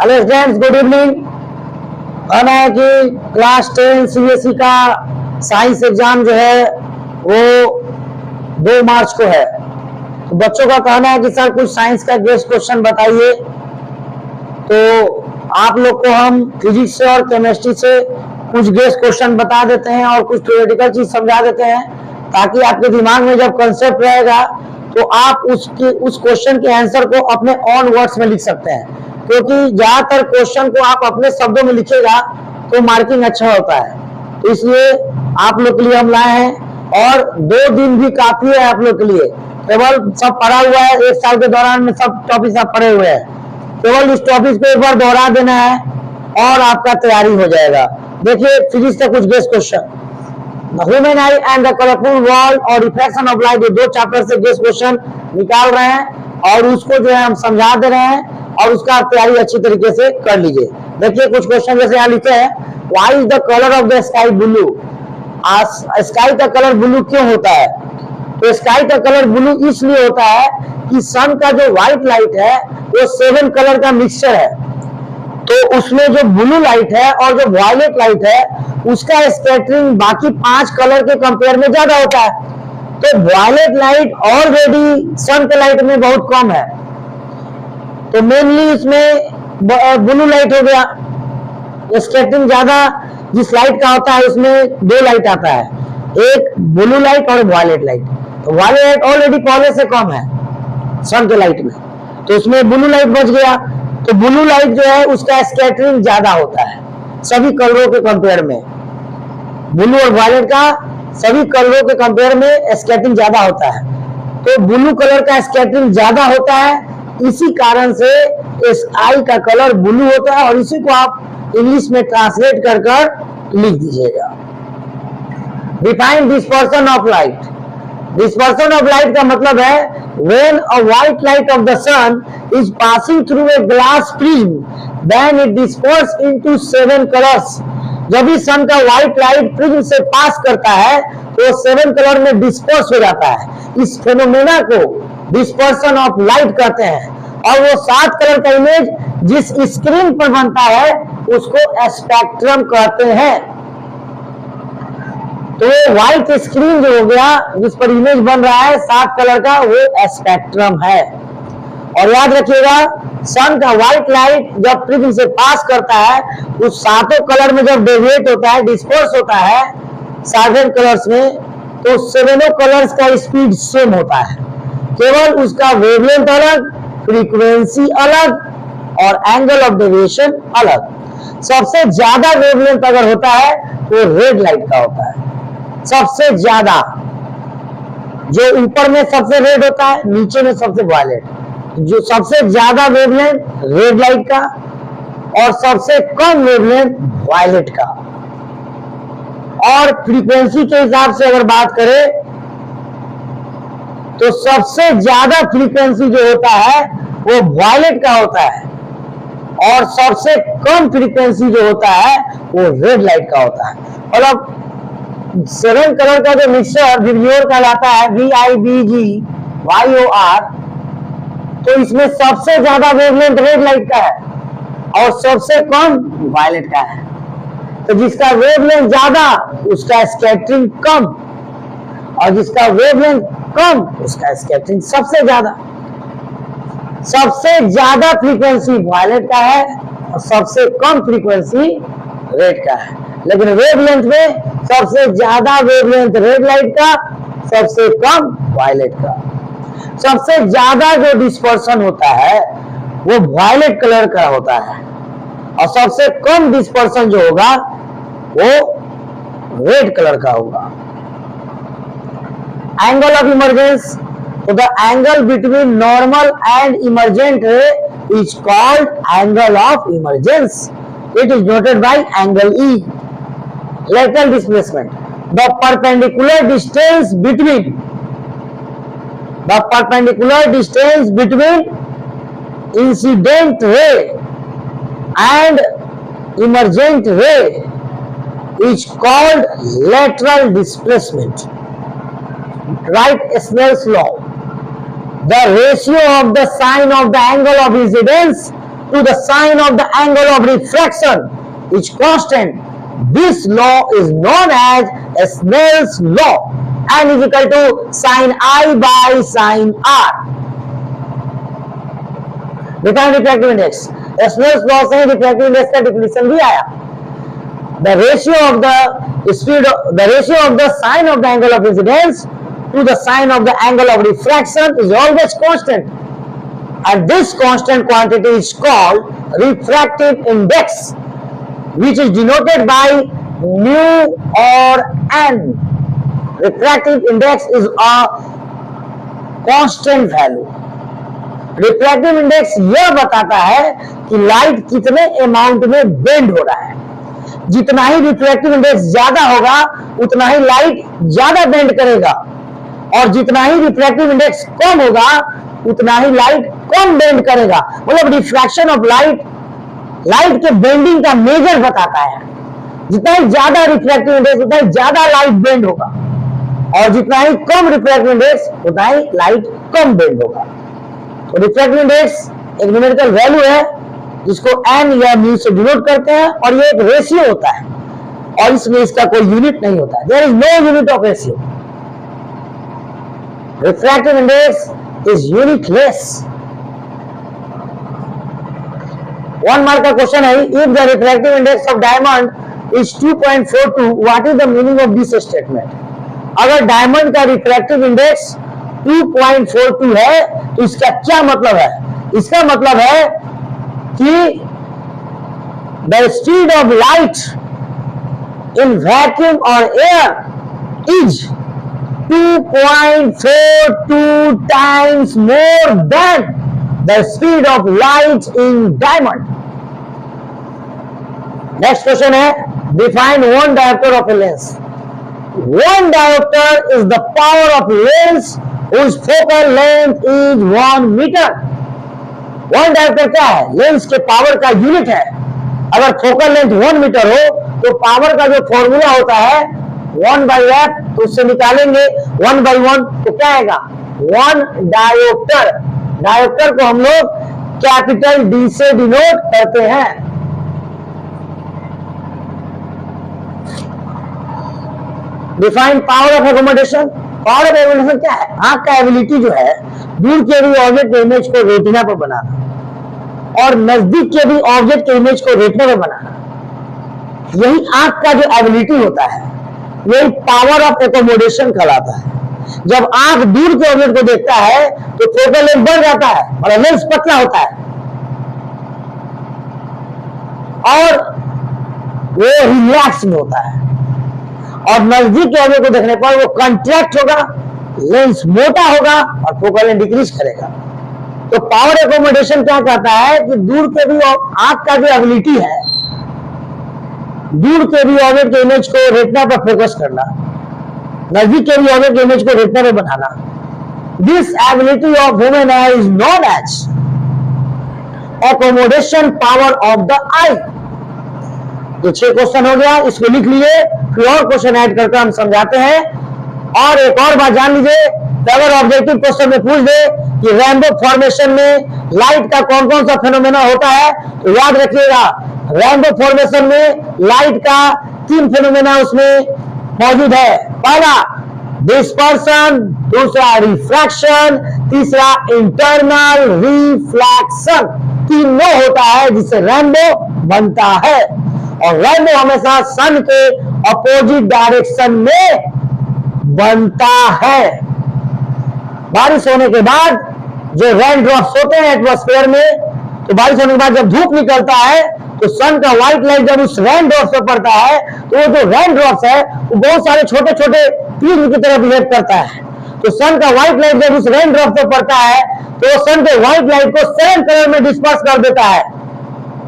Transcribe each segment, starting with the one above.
Hello students, good evening. कहना है कि क्लास 10 सीबीएसई का साइंस एग्जाम जो है वो 2 मार्च को है। तो बच्चों का कहना है कि सर कुछ साइंस का गेस्ट क्वेश्चन बताइए। तो आप लोग को हम फिजिक्स से और केमिस्ट्री से कुछ गेस्ट क्वेश्चन बता देते हैं और कुछ थ्योरेटिकल चीज समझा देते हैं, ताकि आपके दिमाग में जब कंसेप्ट रहेगा तो आप उस क्वेश्चन के आंसर को अपने ऑन वर्ड्स में लिख सकते हैं। क्योंकि ज्यादातर क्वेश्चन को आप अपने शब्दों में लिखेगा तो मार्किंग अच्छा होता है। तो इसलिए आप लोग के लिए हम लाए हैं, और 2 दिन भी काफी है आप लोग के लिए। केवल सब पढ़ा हुआ है, 1 साल के दौरान में सब टॉपिक आप पढ़े हुए हैं। केवल इस टॉपिक को एक बार दोहरा देना है और आपका तैयारी हो जाएगा। देखिए फिजिक्स का कुछ guest question, human I and the colourful world और रिफ्लेक्शन ऑफ लाइट, ये 2 चैप्टर से गेस्ट क्वेश्चन निकाल रहे हैं और उसको जो है हम समझा दे रहे हैं और उसका तैयारी अच्छी तरीके से कर लीजिए। देखिए कुछ क्वेश्चन जैसे यहाँ लिखे हैं, why is the colour of the sky blue. Sky का कलर ब्लू क्यों होता है? तो स्काई का कलर ब्लू इसलिए होता है कि सन का जो व्हाइट लाइट है वो 7 कलर का मिक्सचर है। तो उसमें जो ब्लू लाइट है और जो वायलेट लाइट है उसका स्कैटरिंग बाकी 5 कलर के कंपेयर में ज्यादा होता है। तो वायलेट लाइट ऑलरेडी सन के लाइट में बहुत कम है, तो मेनली इसमें ब्लू लाइट हो गया। स्कैटरिंग ज्यादा जिस लाइट का होता है उसमें 2 लाइट आता है, एक ब्लू लाइट और वायलेट लाइट। तो वायलेट लाइट ऑलरेडी पहले से कम है सन के लाइट में, तो उसमें ब्लू लाइट बच गया। तो ब्लू लाइट जो है उसका स्कैटरिंग ज्यादा होता है सभी कलरों के कंपेयर में। ब्लू और वायलेट का सभी कलरों के कंपेयर में स्कैटरिंग ज्यादा होता है। तो ब्लू कलर का स्कैटरिंग ज्यादा होता है, इसी कारण से स्काई का कलर ब्लू होता है। और इसी को आप इंग्लिश में ट्रांसलेट कर कर लिख दीजिएगा। Define dispersion of light. Dispersion of light का मतलब है when a white light of the sun is passing through a glass prism then it disperses into 7 colors। जब भी सन का व्हाइट लाइट प्रिज्म से पास करता है तो 7 कलर में डिस्पर्स हो जाता है। इस फेनोमेना को डिस्पर्सन ऑफ लाइट कहते हैं। और वो 7 कलर का इमेज जिस स्क्रीन पर बनता है उसको स्पेक्ट्रम कहते हैं। तो व्हाइट स्क्रीन जो हो गया जिस पर इमेज बन रहा है 7 कलर का, वो स्पेक्ट्रम है। और याद रखिएगा, सन का व्हाइट लाइट जब प्रिज्म से पास करता है उस 7 कलर में जब डेविएट होता है, डिस्पर्स होता है 7 कलर्स में, तो 7 कलर्स का स्पीड सेम होता है। केवल उसका वेवलेंथ अलग, फ्रीक्वेंसी अलग और एंगल ऑफ डेविएशन अलग। सबसे ज्यादा वेवलेंथ अगर होता है वो रेड लाइट का होता है। सबसे ज्यादा जो ऊपर में सबसे रेड होता है, नीचे में सबसे वायलेट। जो सबसे ज्यादा वेवलेंथ रेड लाइट का और सबसे कम वेवलेंथ वायलेट का। और फ्रीक्वेंसी के हिसाब से अगर बात करें तो सबसे ज्यादा फ्रीक्वेंसी जो होता है वो वायलेट का होता है और सबसे कम फ्रीक्वेंसी जो होता है वो रेड लाइट का होता है। मतलब 7 कलर का जो मिक्सचर विब्जियोर कहलाता है, VIBGYOR, तो इसमें सबसे ज्यादा वेवलेंथ रेड लाइट का है और सबसे कम वायलेट का है। तो जिसका वेवलेंथ ज्यादा उसका स्कैटरिंग कम, और जिसका वेवलेंथ कम उसका स्कैटरिंग सबसे ज्यादा। सबसे ज्यादा फ्रीक्वेंसी वायलेट का है और सबसे कम फ्रीक्वेंसी रेड का है। लेकिन वेवलेंथ में सबसे ज्यादा वेवलेंथ रेड लाइट का, सबसे कम वायलेट का। सबसे ज्यादा जो डिस्पर्सन होता है वो वायलेट कलर का होता है और सबसे कम डिस्पर्सन जो होगा वो रेड कलर का होगा। एंगल ऑफ इमर्जेंस, तो the angle between normal and emergent रे is called angle of emergence. It is noted bye angle E. Lateral displacement, the perpendicular distance between incident ray and emergent ray is called lateral displacement. Write Snell's law. The ratio of the sine of the angle of incidence to the sine of the angle of refraction is constant. This law is known as Snell's law. N is equal to sine I by sine R. Define refractive index. Snell's law से refractive index का definition भी आया. The ratio of the speed, the ratio of the sine of the angle of incidence to the sine of the angle of refraction is always constant, and this constant quantity is called refractive index, which is denoted by mu or n. Refractive index is a constant value. Refractive index यह बताता है कि light कितने amount में bend हो रहा है. जितना ही रिफ्रैक्टिव इंडेक्स ज्यादा होगा उतना ही लाइट ज्यादा बेंड करेगा, और जितना ही रिफ्रैक्टिव इंडेक्स कम होगा उतना ही लाइट कम बेंड करेगा. मतलब रिफ्रैक्शन ऑफ लाइट लाइट के बेंडिंग का मेजर बताता है. जितना ही ज्यादा रिफ्रैक्टिव इंडेक्स उतना ही ज्यादा लाइट बेंड होगा, और जितना ही कम रिफ्रैक्टिव इंडेक्स उतना ही लाइट कम बेंड होगा. तो रिफ्रैक्टिव इंडेक्स एक न्यूमेरिकल वैल्यू है जिसको n या म्यू से डिनोट करते हैं, और ये एक रेशियो होता है, और इसमें इसका कोई यूनिट नहीं होता है. There is no unit of ratio. Refractive index is unitless. 1 mark का क्वेश्चन है, if the refractive index of diamond is 2.42, what is the meaning of this statement. अगर डायमंड का रिफ्रैक्टिव इंडेक्स 2.42 है तो इसका क्या मतलब है. इसका मतलब है कि the speed of light in vacuum और air is 2.42 times more than the speed of light in diamond. Next question है, define one diopter of a lens. One diopter is the power of lens whose focal length is 1 meter. One diopter क्या है? Lens के power का unit है. अगर focal length 1 metre हो तो power का जो फॉर्मूला होता है 1/f, तो उससे निकालेंगे 1/1 तो क्या आएगा 1 डायोप्टर. डायोप्टर को हम लोग कैपिटल डी से डिनोट करते हैं. Define power of accommodation. Power of accommodation क्या है? आंख का एबिलिटी जो है दूर के भी ऑब्जेक्ट के इमेज को रेटिना पर बनाना और नजदीक के भी ऑब्जेक्ट के इमेज को रेटिना पर बनाना, यही आंख का जो एबिलिटी होता है यही पावर ऑफ एकोमोडेशन कहलाता है. जब आंख दूर के ऑब्जेक्ट को देखता है तो फोकल लेंथ बढ़ जाता है और लेंस पतला होता है, और वो रिलैक्स में होता है, और नजदीक के ऑब्जेक्ट को देखने पर वो कंट्रैक्ट होगा, लेंस मोटा होगा और फोकल लेंथ डिक्रीज करेगा. तो पावर एकोमोडेशन क्या कहता है कि दूर के भी आंख का जो एबिलिटी है दूर के भी ऑब्जेक्ट के इमेज को रेटिना पर फोकस करना, नजदीक के भी ऑब्जेक्ट के इमेज को रेटिना पर बनाना, this ability of human eye is known as accommodation power of the eye. ये 6 क्वेश्चन हो गया, इसको लिख लिए, फिर और क्वेश्चन ऐड करके हम समझाते हैं. और एक और बात जान लीजिए, अगर ऑब्जेक्टिव क्वेश्चन में पूछ दे कि रेनबो फॉर्मेशन में लाइट का कौन कौन सा फेनोमेना होता है, तो याद रखिएगा रेनबो फॉर्मेशन में लाइट का 3 फेनोमेना उसमें मौजूद है. पहला डिस्पर्सन, दूसरा रिफ्रैक्शन, तीसरा इंटरनल रिफ्लेक्शन. तीनों होता है जिससे रेनबो बनता है, और रेनबो हमेशा सन के अपोजिट डायरेक्शन में बनता है. बारिश होने के बाद जो रेन ड्रॉप्स होते हैं एटमॉस्फेयर में, तो बारिश होने के बाद जब धूप निकलता है तो सन का व्हाइट लाइट जब उस रेन ड्रॉप्स पर पड़ता है तो वो जो रेन ड्रॉप्स है वो बहुत सारे छोटे छोटे प्रिज्म की तरह बिहेव करता है. तो सन का व्हाइट लाइट जब उस रेन ड्रॉप पर पड़ता है तो सन के व्हाइट लाइट को 7 कलर में डिस्पर्स कर देता है,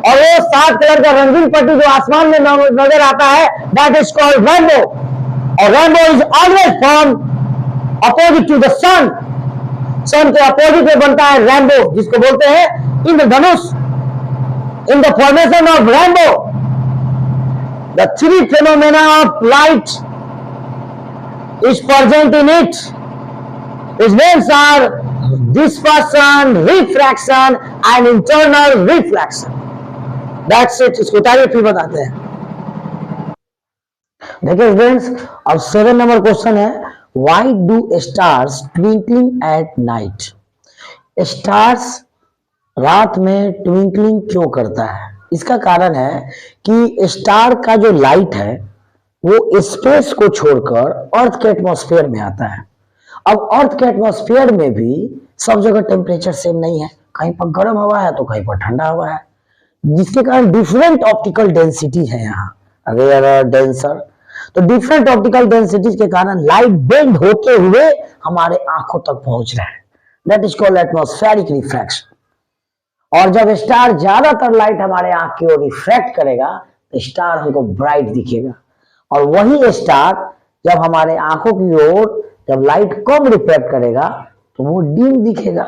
और वो 7 कलर का रंगीन पट्टी जो आसमान में नजर आता है दैट इज कॉल्ड रेनबो. और rainbow is always form opposite to the sun. Sun के अपोजिट में बनता है रेनबो, जिसको बोलते हैं इंद्रधनुष. In the formation of rainbow the 3 phenomena of light is present in it. Its names are dispersion, refraction and internal reflection. That's it. इसको उतारिए फिर बताते हैं। देखिए स्टूडेंट्स, अब 7 नंबर क्वेश्चन है, why do stars twinkling at night? Stars रात में twinkling क्यों करता है? इसका कारण है कि स्टार का जो लाइट है वो स्पेस को छोड़कर अर्थ के एटमॉस्फेयर में आता है। अब अर्थ के एटमॉस्फेयर में भी सब जगह टेम्परेचर सेम नहीं है, कहीं पर गर्म हवा है तो कहीं पर ठंडा हवा है, जिसके कारण डिफरेंट ऑप्टिकल डेंसिटी है यहाँ, रेयर डेंसर। तो डिफरेंट ऑप्टिकल डेंसिटीज के कारण लाइट बेंड होते हुए हमारे आंखों तक पहुंच रहा है, that is called atmospheric refraction. और जब स्टार ज्यादातर लाइट हमारे आंख की ओर रिफ्रैक्ट करेगा तो स्टार हमको ब्राइट दिखेगा, और वही स्टार जब हमारे आंखों की ओर जब लाइट कम रिफ्लेक्ट करेगा तो वो डिम दिखेगा।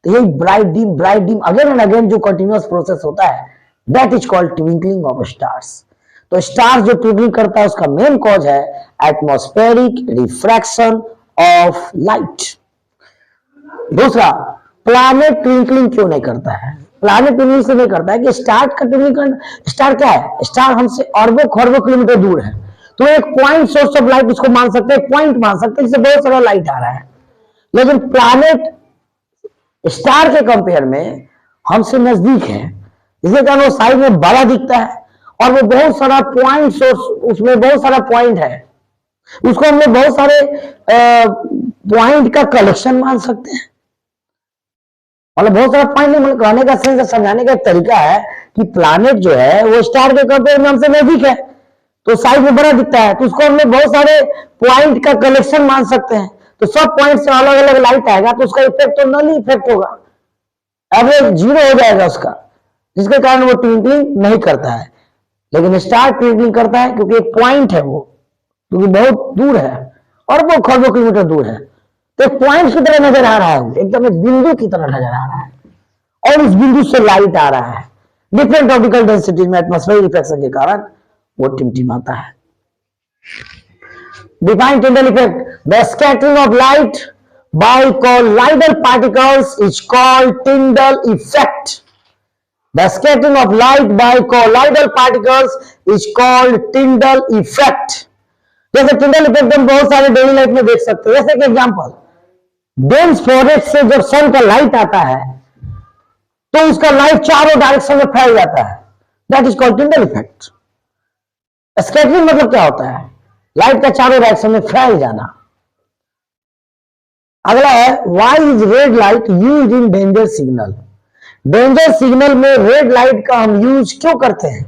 तो यही bright dim again and again जो कंटिन्यूअस प्रोसेस होता है, that is called twinkling of stars. तो स्टार जो ट्विंकलिंग करता है उसका मेन कॉज है एटमॉस्फेरिक रिफ्रैक्शन ऑफ लाइट। दूसरा, प्लैनेट ट्विंकलिंग क्यों नहीं करता है? प्लैनेट ट्विंकलिंग से नहीं करता है कि स्टार का ट्विंकलिंग, स्टार क्या है? स्टार हमसे अरबों खरबों किलोमीटर दूर है, तो एक पॉइंट सोर्स ऑफ लाइट उसको मान सकते हैं, पॉइंट मान सकते हैं जिससे बहुत सारा लाइट आ रहा है। लेकिन प्लैनेट स्टार के कंपेयर में हमसे नजदीक है, जिसके कारण वो साइड में बड़ा दिखता है और वो बहुत सारा पॉइंट सोर्स, उसमें बहुत सारा पॉइंट है, उसको हम लोग बहुत सारे पॉइंट का कलेक्शन मान सकते हैं। मतलब बहुत सारा पॉइंट नहीं, मतलब कहने का सेंस, समझाने का एक तरीका है कि प्लैनेट जो है वो स्टार के कंपेयर में हमसे नजदीक है तो साइज में बड़ा दिखता है, तो उसको हम लोग बहुत सारे पॉइंट का कलेक्शन मान सकते हैं। तो सब पॉइंट से अलग अलग लाइट आएगा तो उसका इफेक्ट तो नल इफेक्ट होगा, एवरेज 0 हो जाएगा उसका, जिसके कारण वो ट्विंकलिंग नहीं करता है। लेकिन स्टार ट्विंकलिंग करता है क्योंकि एक पॉइंट है वो, क्योंकि बहुत दूर है और वो खरबों किलोमीटर दूर है, तो एक पॉइंट की तरह नजर आ रहा है, एकदम एक बिंदु की तरह नजर आ रहा है, और उस बिंदु से लाइट आ रहा है। डिफरेंट ऑप्टिकल डेंसिटी में एटमॉस्फेरिक रिफ्लेक्शन के कारण वो टिमटिमाता है। Define Tyndall effect. The scattering of light by colloidal particles is called Tyndall effect. The scattering of light by colloidal particles is called Tyndall effect. जैसे Tyndall effect हम बहुत सारे daily life में देख सकते हैं। जैसे कि एग्जांपल, डेंस फॉरेस्ट से जब सन का लाइट आता है तो उसका लाइट चारों डायरेक्शन में फैल जाता है, that is called Tyndall effect. Scattering मतलब क्या होता है? लाइट का चारों डायरेक्शन में फैल जाना। अगला है, why is red light used in danger signal? Danger signal में रेड लाइट का हम यूज क्यों करते हैं?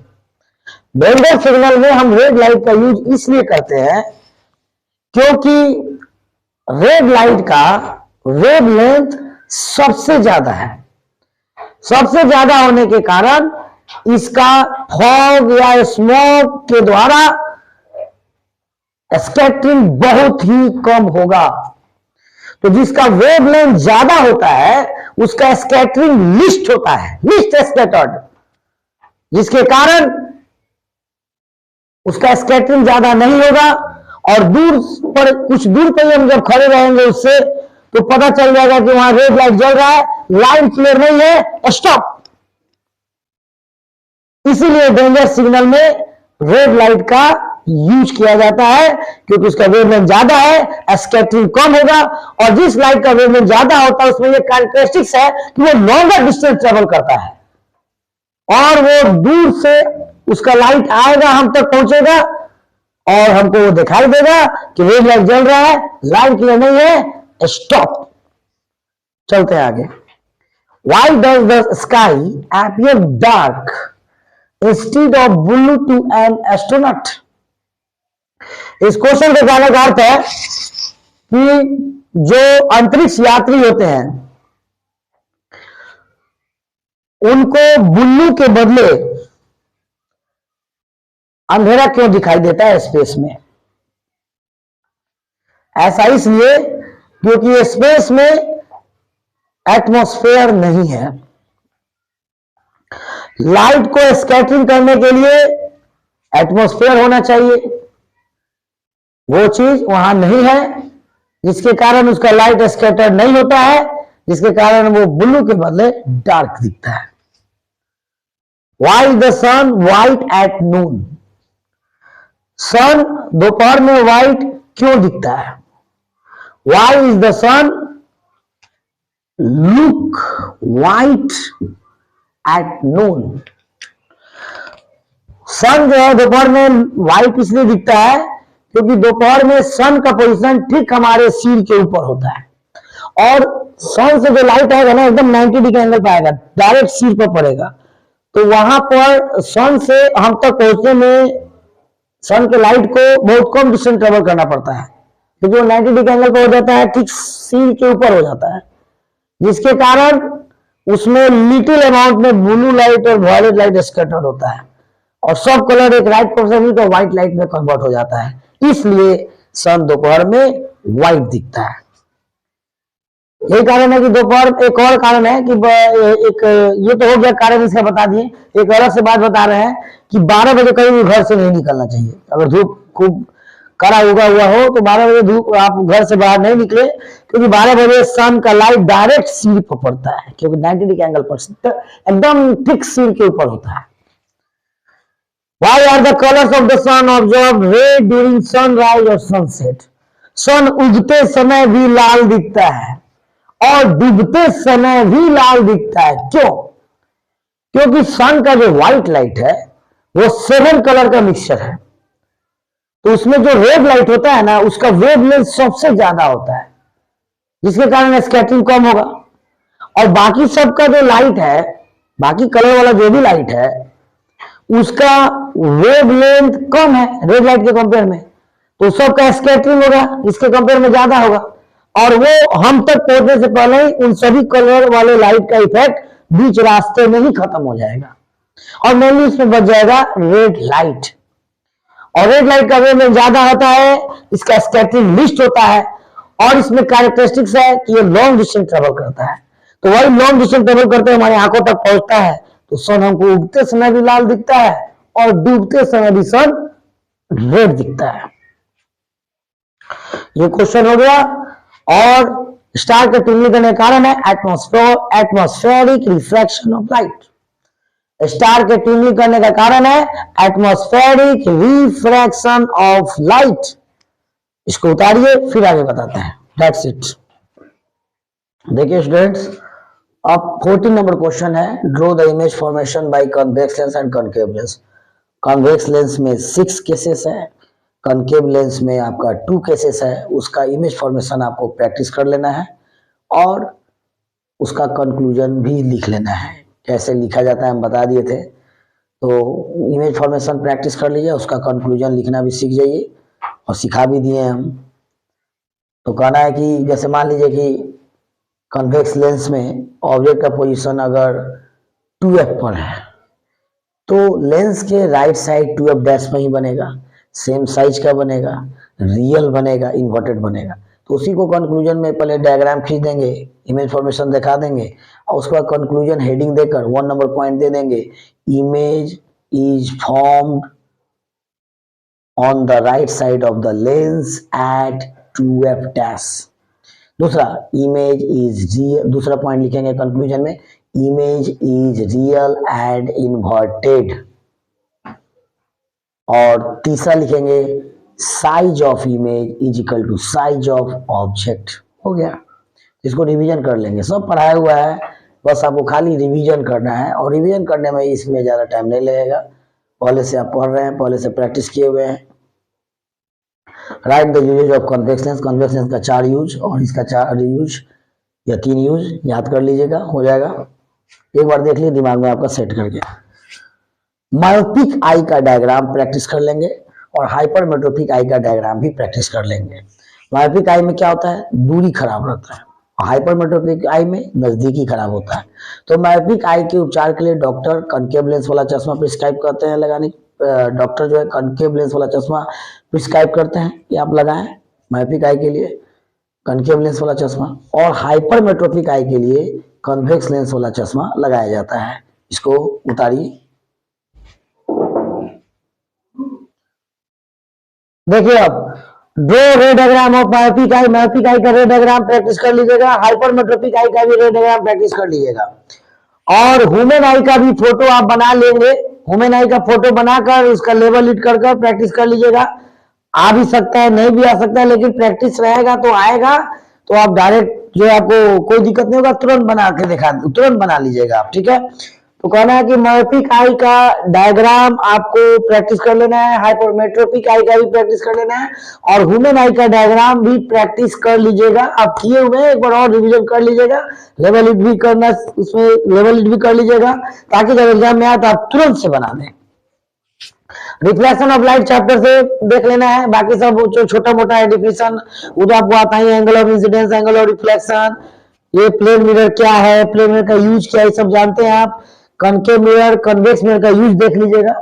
डेंजर सिग्नल में हम रेड लाइट का यूज इसलिए करते हैं क्योंकि रेड लाइट का वेवलेंथ सबसे ज्यादा है। सबसे ज्यादा होने के कारण इसका फॉग या स्मोक के द्वारा स्कैटरिंग बहुत ही कम होगा। तो जिसका वेवलेंथ ज्यादा होता है उसका स्कैटरिंग लिस्ट होता है, लिस्ट स्कैटर्ड, जिसके कारण उसका स्कैटरिंग ज्यादा नहीं होगा। और दूर पर, कुछ दूर पर हम जब खड़े रहेंगे उससे तो पता चल जाएगा कि वहां रेड लाइट जल रहा है, लाइन क्लियर नहीं है, स्टॉप। इसीलिए डेंजर सिग्नल में रेड लाइट का यूज किया जाता है क्योंकि उसका वेवलेंथ ज्यादा है, स्कैटरिंग कम होगा। और जिस लाइट का वेवलेंथ ज्यादा होता है उसमें ये कैरेक्टरिस्टिक्स है कि वो लॉन्गर डिस्टेंस ट्रेवल करता है और वो दूर से उसका लाइट आएगा, हम तक पहुंचेगा और हमको वो दिखाई देगा कि रेड लाइट जल रहा है, लाइट क्लियर नहीं है, स्टॉप। चलते हैं आगे। Why does the sky appear dark instead of blue to an astronaut? इस क्वेश्चन के कहने का अर्थ है कि जो अंतरिक्ष यात्री होते हैं उनको ब्लू के बदले अंधेरा क्यों दिखाई देता है स्पेस में? ऐसा इसलिए क्योंकि स्पेस में एटमॉस्फेयर नहीं है। लाइट को स्कैटरिंग करने के लिए एटमॉस्फेयर होना चाहिए, वो चीज वहां नहीं है, जिसके कारण उसका लाइट स्कैटर नहीं होता है, जिसके कारण वो ब्लू के बदले डार्क दिखता है। Why is the sun white at noon? सन दोपहर में व्हाइट क्यों दिखता है? Why is the sun look white at noon? सन जो है दोपहर में व्हाइट इसलिए दिखता है क्योंकि दोपहर में सन का पोजीशन ठीक हमारे सिर के ऊपर होता है, और सन से जो लाइट आएगा ना एकदम 90 डिग्री एंगल पे आएगा, डायरेक्ट सिर पर पड़ेगा। तो वहां पर सन से हम तक पहुंचने में सन के लाइट को बहुत कम डिस्टेंस ट्रेवल करना पड़ता है, क्योंकि वो 90 डिग्री एंगल पर हो जाता है, ठीक सिर के ऊपर हो जाता है, जिसके कारण उसमें लिटिल अमाउंट में ब्लू लाइट और वायलेट लाइट स्कैटर्ड होता है, और सब कलर एक राइट पर्सन तो व्हाइट लाइट में कन्वर्ट हो जाता है। इसलिए सन दोपहर में व्हाइट दिखता है। यही कारण है कि दोपहर, एक और कारण है कि एक ये तो हो गया कारण, इसका बता दिए। एक अलग से बात बता रहे हैं कि 12 बजे कहीं भी घर से नहीं निकलना चाहिए। अगर धूप खूब कड़ा उगा हुआ हो तो 12 बजे धूप आप घर से बाहर नहीं निकले, क्योंकि 12 बजे सन का लाइट डायरेक्ट सिर पर पड़ता है, क्योंकि 90 डिग्री एंगल पर एकदम ठीक सिर के ऊपर होता है। Why are the colors of the sun observed red during sunrise or sunset? सन उगते समय भी लाल दिखता है और डूबते समय भी लाल दिखता है। क्यों? क्योंकि सन का जो व्हाइट लाइट है वो 7 कलर का मिक्सचर है, तो उसमें जो रेड लाइट होता है ना उसका वेवलेंथ सबसे ज्यादा होता है, जिसके कारण स्कैटरिंग कम होगा। और बाकी सबका जो लाइट है, बाकी कलर वाला जो भी लाइट है उसका वेवलेंथ कम है रेड लाइट के कंपेयर में, तो सबका स्कैटरिंग होगा इसके कंपेयर में ज्यादा होगा, और वो हम तक पहुंचने से पहले ही उन सभी कलर वाले लाइट का इफेक्ट बीच रास्ते में ही खत्म हो जाएगा, और मेनली इसमें बच जाएगा रेड लाइट। और रेड लाइट का वेवलेंथ ज्यादा होता है, इसका स्कैटरिंग लिस्ट होता है, और इसमें कैरेक्टरिस्टिक्स है कि ये लॉन्ग डिस्टेंस ट्रेवल करता है। तो वही लॉन्ग डिस्टेंस ट्रेवल करते हमारी आंखों तक पहुंचता है, तो सन हमको उगते समय भी लाल दिखता है और डूबते समय भी सन रेड दिखता है। ये क्वेश्चन हो गया। और स्टार के टिमली करने का कारण है atmospheric refraction of light. Star के टिमली करने का कारण है एटमॉस्फेरिक रिफ्रैक्शन ऑफ लाइट। इसको उतारिए फिर आगे बताते हैं। That's it. देखिए स्टूडेंट्स, अब 14 नंबर क्वेश्चन है, draw the image formation by convex lens and concave lens. Convex lens में 6 केसेस है, कॉन्केव लेंस में आपका 2 केसेस है। उसका इमेज फॉर्मेशन आपको प्रैक्टिस कर लेना है और उसका कंक्लूजन भी लिख लेना है। कैसे लिखा जाता है हम बता दिए थे, तो इमेज फॉर्मेशन प्रैक्टिस कर लीजिए, उसका कंक्लूजन लिखना भी सीख जाइए, और सिखा भी दिए हम। तो कहना है कि जैसे मान लीजिए कि कन्वेक्स लेंस में ऑब्जेक्ट का पोजीशन अगर 2f पर है, तो लेंस के राइट साइड 2f डैश में ही बनेगा, सेम साइज का बनेगा, रियल बनेगा, इन्वर्टेड बनेगा। तो उसी को कंक्लूजन में पहले डायग्राम खींच देंगे, इमेज फॉर्मेशन दिखा देंगे, और उसके बाद कंक्लूजन हेडिंग देकर 1 नंबर पॉइंट दे देंगे, image is formed on the right side of the lens at 2f dash. दूसरा, इमेज इज रियल, दूसरा पॉइंट लिखेंगे कंक्लूजन में, image is real and inverted. और तीसरा लिखेंगे, size of image is equal to size of object. हो गया। इसको रिवीजन कर लेंगे, सब पढ़ाया हुआ है, बस आपको खाली रिवीजन करना है, और रिवीजन करने में इसमें ज़्यादा टाइम नहीं लगेगा। पहले से आप पढ़ रहे हैं, पहले से प्रैक्टिस किए हुए हैं। Right the use of convex lens. Convex lens का 4 यूज और इसका 4 यूज या 3 यूज याद कर लीजिएगा, हो जाएगा। एक बार देख लीजिए दिमाग में आपका सेट करके। मायोपिक आई का डायग्राम प्रैक्टिस कर लेंगे और हाइपरमेट्रोपिक आई का डायग्राम भी प्रैक्टिस कर लेंगे। मायोपिक आई में क्या होता है, दूरी खराब रहता है, और हाइपरमेट्रोपिक आई में नजदीकी खराब होता है। तो मायोपिक आई के उपचार के लिए डॉक्टर कनकेव लेंस वाला चश्मा प्रिस्क्राइब करते हैं लगाने। डॉक्टर जो है कनकेव लेंस वाला चश्मा प्रिस्क्राइब करते हैं कि आप लगाएं मायोपिक आई के लिए कनकेव लेंस वाला चश्मा, और हाइपरमेट्रोपिक आई के लिए कन्वेक्स लेंस वाला चश्मा लगाया जाता है। इसको उतारिए। देखिए अब draw ray diagram of myopic eye, myopic eye का रे डायग्राम प्रैक्टिस कर लीजिएगा, हाइपरमेट्रोपिक आई का भी रे डायग्राम प्रैक्टिस कर लीजिएगा, और ह्यूमन आई का भी फोटो आप बना लेंगे। ह्यूमन आई का फोटो बनाकर उसका लेवल लीड कर प्रैक्टिस कर लीजिएगा। आ भी सकता है, नहीं भी आ सकता है, लेकिन प्रैक्टिस रहेगा तो आएगा, तो आप डायरेक्ट जो है आपको कोई दिक्कत नहीं होगा, तुरंत बना के दिखा, तुरंत बना लीजिएगा आप, ठीक है। तो कहना है कि मायोपिक आई का डायग्राम आपको प्रैक्टिस कर लेना है, हाइपरमेट्रोपिक आई का भी प्रैक्टिस कर लेना है, और ह्यूमन आई का डायग्राम भी प्रैक्टिस कर लीजिएगा। आप किए हुए एक बार और रिवीजन कर लीजिएगा, लेवल लीड भी करना, उसमें लेवल लीड भी कर लीजिएगा, ताकि जब एग्जाम में आए तो आप तुरंत से बना दें। रिफ्लेक्शन ऑफ लाइट चैप्टर से देख लेना है, बाकी सब जो छोटा मोटा है डिफिनेशन वो तो आपको आता ही है, angle of incidence, angle of reflection, ये प्लेन मिरर क्या है, प्लेन मिरर का यूज क्या है, सब जानते हैं आप। कनकेव मिरर, कन्वेक्स मिरर का यूज देख लीजिएगा।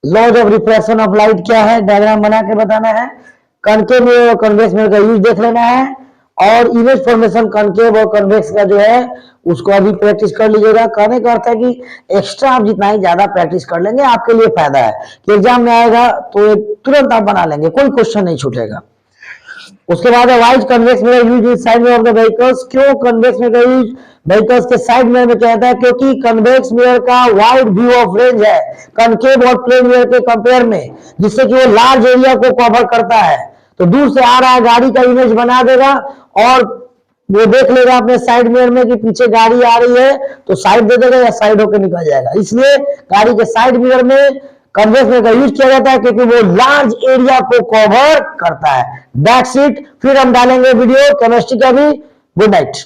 Laws of reflection of light क्या है, डायग्राम बना के बताना है। कनकेव मिरर और कन्वेक्स मिरर का यूज देख लेना है, और इमेज फॉर्मेशन कनकेव और कन्वेक्स का जो है उसको अभी प्रैक्टिस कर लीजिएगा। कहने का अर्थ है कि एक्स्ट्रा आप जितना ही ज्यादा प्रैक्टिस कर लेंगे आपके लिए फायदा है कि एग्जाम में आएगा तो तुरंत आप बना लेंगे, कोई क्वेश्चन नहीं छूटेगा। उसके बाद wise convex mirror use in side mirror of the vehicles. क्यों कन्वेक्स मिरर यूज व्हीकल्स के साइड मिरर में कहता है, क्योंकि कन्वेक्स मिरर का वाइड व्यू ऑफ रेंज है कनकेव और प्लेन मिरर के कंपेयर में, जिससे कि वो लार्ज एरिया को कवर करता है। तो दूर से आ रहा है गाड़ी का इमेज बना देगा, और वो देख लेगा अपने साइड मिरर में कि पीछे गाड़ी आ रही है, तो साइड दे देगा या साइड होकर निकल जाएगा। इसलिए गाड़ी के साइड मिरर में कन्वेक्स मिरर का यूज किया जाता है, क्योंकि वो लार्ज एरिया को कवर करता है। That's it. फिर हम डालेंगे वीडियो केमिस्ट्री का भी। Good night.